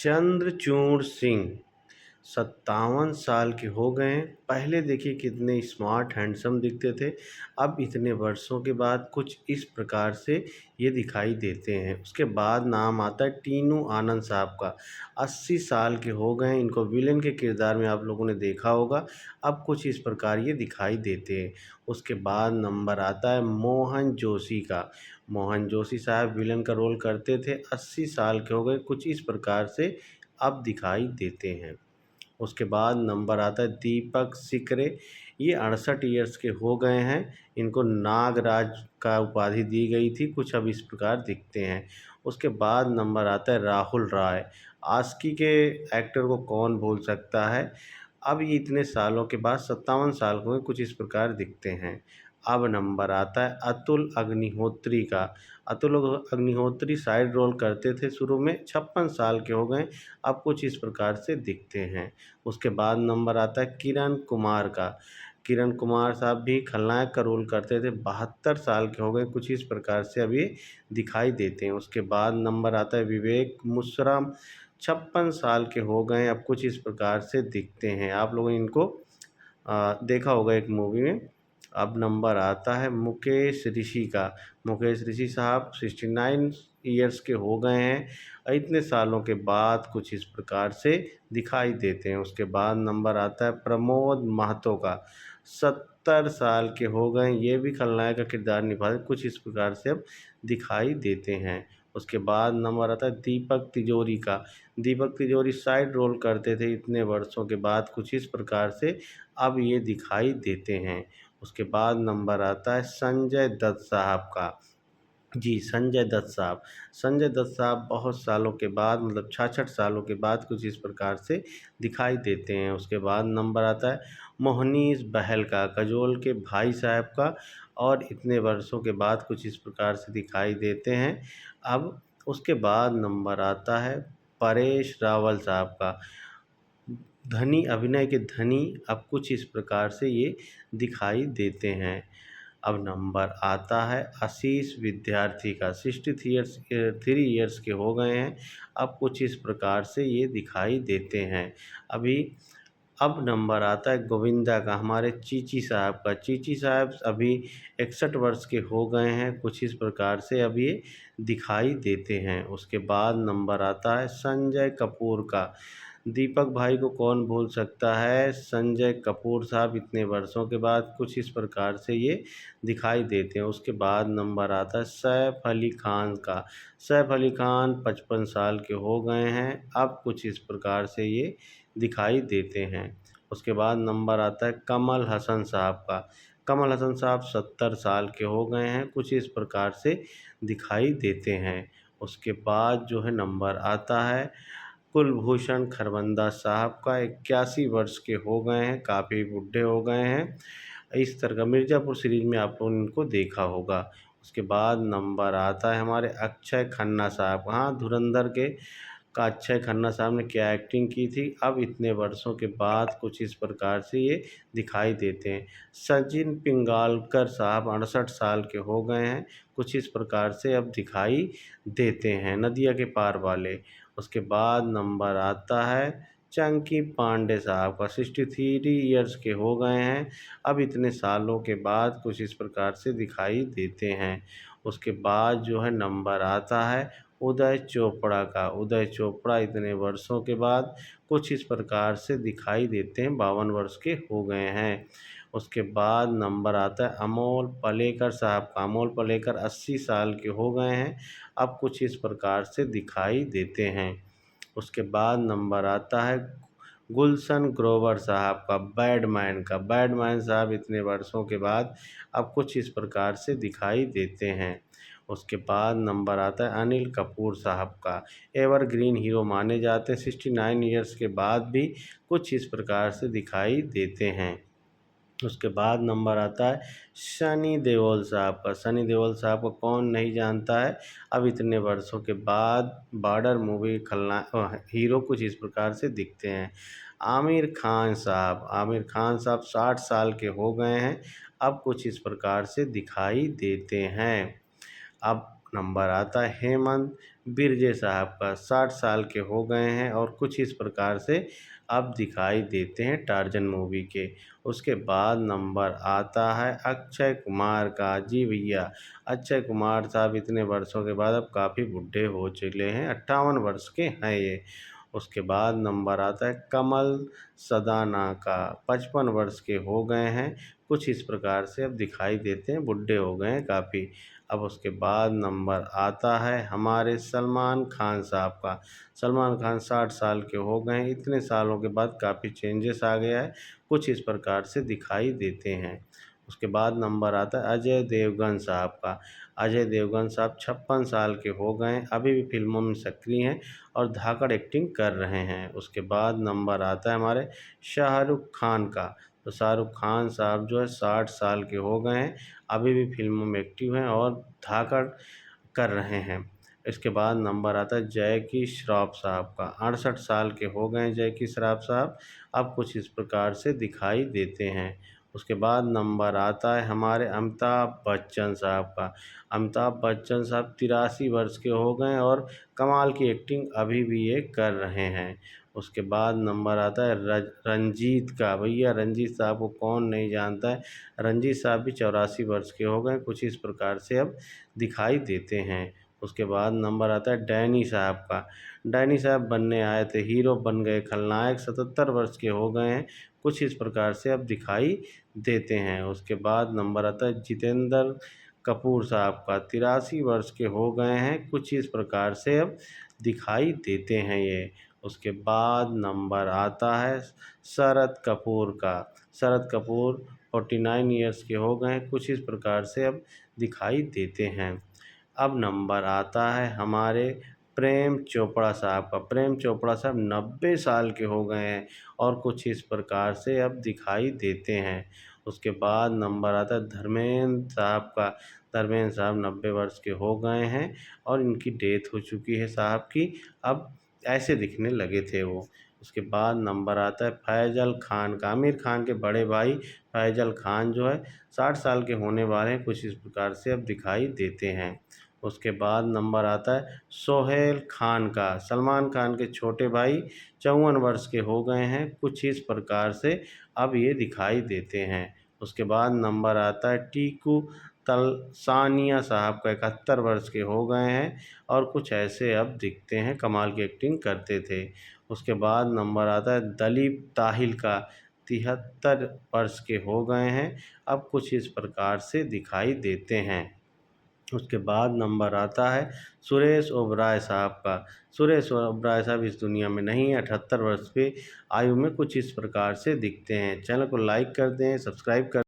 चंद्रचूड़ सिंह 57 साल के हो गए हैं। पहले देखिए कितने स्मार्ट हैंडसम दिखते थे। अब इतने वर्षों के बाद कुछ इस प्रकार से ये दिखाई देते हैं। उसके बाद नाम आता है टीनू आनंद साहब का। 80 साल के हो गए हैं। इनको विलेन के किरदार में आप लोगों ने देखा होगा। अब कुछ इस प्रकार ये दिखाई देते हैं। उसके बाद नंबर आता है मोहन जोशी का। मोहन जोशी साहब विलेन का रोल करते थे। 80 साल के हो गए, कुछ इस प्रकार से अब दिखाई देते हैं। उसके बाद नंबर आता है दीपक सिकरे। ये 68 ईयर्स के हो गए हैं। इनको नागराज का उपाधि दी गई थी। कुछ अब इस प्रकार दिखते हैं। उसके बाद नंबर आता है राहुल राय। आस्की के एक्टर को कौन भूल सकता है। अब ये इतने सालों के बाद 57 साल को कुछ इस प्रकार दिखते हैं। अब नंबर आता है अतुल अग्निहोत्री का। अतुल अग्निहोत्री साइड रोल करते थे शुरू में। 56 साल के हो गए, अब कुछ इस प्रकार से दिखते हैं। उसके बाद नंबर आता है किरण कुमार का। किरण कुमार साहब भी खलनायक का रोल करते थे। 72 साल के हो गए, कुछ इस प्रकार से अभी दिखाई देते हैं। उसके बाद नंबर आता है विवेक मुश्राम। 56 साल के हो गए, अब कुछ इस प्रकार से दिखते हैं। आप लोगों ने इनको देखा होगा एक मूवी में। अब नंबर आता है मुकेश ऋषि का। मुकेश ऋषि साहब 69 ईयर्स के हो गए हैं। इतने सालों के बाद कुछ इस प्रकार से दिखाई देते हैं। उसके बाद नंबर आता है प्रमोद महतो का। 70 साल के हो गए, ये भी खलनायक का किरदार निभाते, कुछ इस प्रकार से अब दिखाई देते हैं। उसके बाद नंबर आता है दीपक तिजोरी का। दीपक तिजोरी साइड रोल करते थे इतने वर्षों के बाद, कुछ इस प्रकार से अब ये दिखाई देते हैं। उसके बाद नंबर आता है संजय दत्त साहब का। जी, संजय दत्त साहब। संजय दत्त साहब बहुत सालों के बाद, मतलब 66 सालों के बाद कुछ इस प्रकार से दिखाई देते हैं। उसके बाद नंबर आता है मोहनीश बहल का, काजोल के भाई साहब का। और इतने वर्षों के बाद कुछ इस प्रकार से दिखाई देते हैं। अब उसके बाद नंबर आता है परेश रावल साहब का। धनी, अभिनय के धनी, अब कुछ इस प्रकार से ये दिखाई देते हैं। अब नंबर आता है आशीष विद्यार्थी का। 3 ईयर्स के हो गए हैं, अब कुछ इस प्रकार से ये दिखाई देते हैं अभी। अब नंबर आता है गोविंदा का, हमारे चीची साहब का। चीची साहब अभी 61 वर्ष के हो गए हैं, कुछ इस प्रकार से अब ये दिखाई देते हैं। उसके बाद नंबर आता है संजय कपूर का। दीपक भाई को कौन भूल सकता है। संजय कपूर साहब इतने वर्षों के बाद कुछ इस प्रकार से ये दिखाई देते हैं। उसके बाद नंबर आता है सैफ अली खान का। सैफ अली खान 55 साल के हो गए हैं, अब कुछ इस प्रकार से ये दिखाई देते हैं। उसके बाद नंबर आता है कमल हसन साहब का। कमल हसन साहब 70 साल के हो गए हैं, कुछ इस प्रकार से दिखाई देते हैं। उसके बाद जो है नंबर आता है कुलभूषण खरबंदा साहब का। 81 वर्ष के हो गए हैं, काफ़ी बूढ़े हो गए हैं। इस तरह का मिर्ज़ापुर सीरीज़ में आप लोगों ने इनको देखा होगा। उसके बाद नंबर आता है हमारे अक्षय खन्ना साहब। हाँ, धुरंधर के का अक्षय खन्ना साहब ने क्या एक्टिंग की थी। अब इतने वर्षों के बाद कुछ इस प्रकार से ये दिखाई देते हैं। सचिन पिंगालकर साहब 68 साल के हो गए हैं, कुछ इस प्रकार से अब दिखाई देते हैं, नदिया के पार वाले। उसके बाद नंबर आता है चंकी पांडे साहब का। 63 ईयर्स के हो गए हैं, अब इतने सालों के बाद कुछ इस प्रकार से दिखाई देते हैं। उसके बाद जो है नंबर आता है उदय चोपड़ा का। उदय चोपड़ा इतने वर्षों के बाद कुछ इस प्रकार से दिखाई देते हैं, 52 वर्ष के हो गए हैं। उसके बाद नंबर आता है अमोल पालेकर साहब का। अमोल पालेकर 80 साल के हो गए हैं, अब कुछ इस प्रकार से दिखाई देते हैं। उसके बाद नंबर आता है गुलशन ग्रोवर साहब का, बैडमैन का। बैडमैन साहब इतने वर्षों के बाद अब कुछ इस प्रकार से दिखाई देते हैं। उसके बाद नंबर आता है अनिल कपूर साहब का। एवरग्रीन हीरो माने जाते हैं, 69 ईयर्स के बाद भी कुछ इस प्रकार से दिखाई देते हैं। उसके बाद नंबर आता है सनी देओल साहब का। सनी देओल साहब को कौन नहीं जानता है। अब इतने वर्षों के बाद बॉर्डर मूवी हीरो कुछ इस प्रकार से दिखते हैं। आमिर खान साहब। आमिर खान साहब 60 साल के हो गए हैं, अब कुछ इस प्रकार से दिखाई देते हैं। अब नंबर आता है हेमंत बिरजे साहब का, 60 साल के हो गए हैं और कुछ इस प्रकार से अब दिखाई देते हैं टार्जन मूवी के। उसके बाद नंबर आता है अक्षय कुमार का। जी भैया, अक्षय कुमार साहब इतने वर्षों के बाद अब काफ़ी बूढ़े हो चुके हैं, 58 वर्ष के हैं ये। उसके बाद नंबर आता है कमल सदाना का, 55 वर्ष के हो गए हैं, कुछ इस प्रकार से अब दिखाई देते हैं, बूढ़े हो गए हैं काफ़ी। अब उसके बाद नंबर आता है हमारे सलमान खान साहब का। सलमान खान 60 साल के हो गए हैं, इतने सालों के बाद काफ़ी चेंजेस आ गया है, कुछ इस प्रकार से दिखाई देते हैं। उसके बाद नंबर आता है अजय देवगन साहब का। अजय देवगन साहब 56 साल के हो गए हैं, अभी भी फिल्मों में सक्रिय हैं और धाकड़ एक्टिंग कर रहे हैं। उसके बाद नंबर आता है हमारे शाहरुख खान का। तो शाहरुख खान साहब जो है 60 साल के हो गए हैं, अभी भी फिल्मों में एक्टिव हैं और धाकड़ कर रहे हैं। इसके बाद नंबर आता है जैकी श्रॉफ साहब का। 68 साल के हो गए हैं जैकी श्रॉफ साहब, अब कुछ इस प्रकार से दिखाई देते हैं। उसके बाद नंबर आता है हमारे अमिताभ बच्चन साहब का। अमिताभ बच्चन साहब 83 वर्ष के हो गए हैं और कमाल की एक्टिंग अभी भी ये कर रहे हैं। उसके बाद नंबर आता है रंजीत का। भैया रंजीत साहब को कौन नहीं जानता है। रंजीत साहब भी 84 वर्ष के हो गए, कुछ इस प्रकार से अब दिखाई देते हैं। उसके बाद नंबर आता है डैनी साहब का। डैनी साहब बनने आए थे, हीरो बन गए खलनायक, 77 वर्ष के हो गए हैं, कुछ इस प्रकार से अब दिखाई देते हैं। उसके बाद नंबर आता है जितेंद्र कपूर साहब का। 83 वर्ष के हो गए हैं, कुछ इस प्रकार से अब दिखाई देते हैं ये। उसके बाद नंबर आता है शरद कपूर का। शरद कपूर 49 ईयर्स के हो गए हैं, कुछ इस प्रकार से अब दिखाई देते हैं। अब नंबर आता है हमारे प्रेम चोपड़ा साहब का। प्रेम चोपड़ा साहब 90 साल के हो गए हैं और कुछ इस प्रकार से अब दिखाई देते हैं। उसके बाद नंबर आता है धर्मेंद्र साहब का। धर्मेंद्र साहब 90 वर्ष के हो गए हैं और इनकी डेथ हो चुकी है साहब की, अब ऐसे दिखने लगे थे वो। उसके बाद नंबर आता है फैजल खान का। आमिर खान के बड़े भाई फैजल खान जो है 60 साल के होने वाले हैं, कुछ इस प्रकार से अब दिखाई देते हैं। उसके बाद नंबर आता है सोहेल खान का। सलमान खान के छोटे भाई 54 वर्ष के हो गए हैं, कुछ इस प्रकार से अब ये दिखाई देते हैं। उसके बाद नंबर आता है टीकू तलसानिया साहब का। 71 वर्ष के हो गए हैं और कुछ ऐसे अब दिखते हैं, कमाल की एक्टिंग करते थे। उसके बाद नंबर आता है दलीप ताहिल का। 73 वर्ष के हो गए हैं, अब कुछ इस प्रकार से दिखाई देते हैं। उसके बाद नंबर आता है सुरेश ओबराय साहब का। सुरेश ओबराय साहब इस दुनिया में नहीं है, 78 वर्ष की आयु में कुछ इस प्रकार से दिखते हैं। चैनल को लाइक कर दें, सब्सक्राइब कर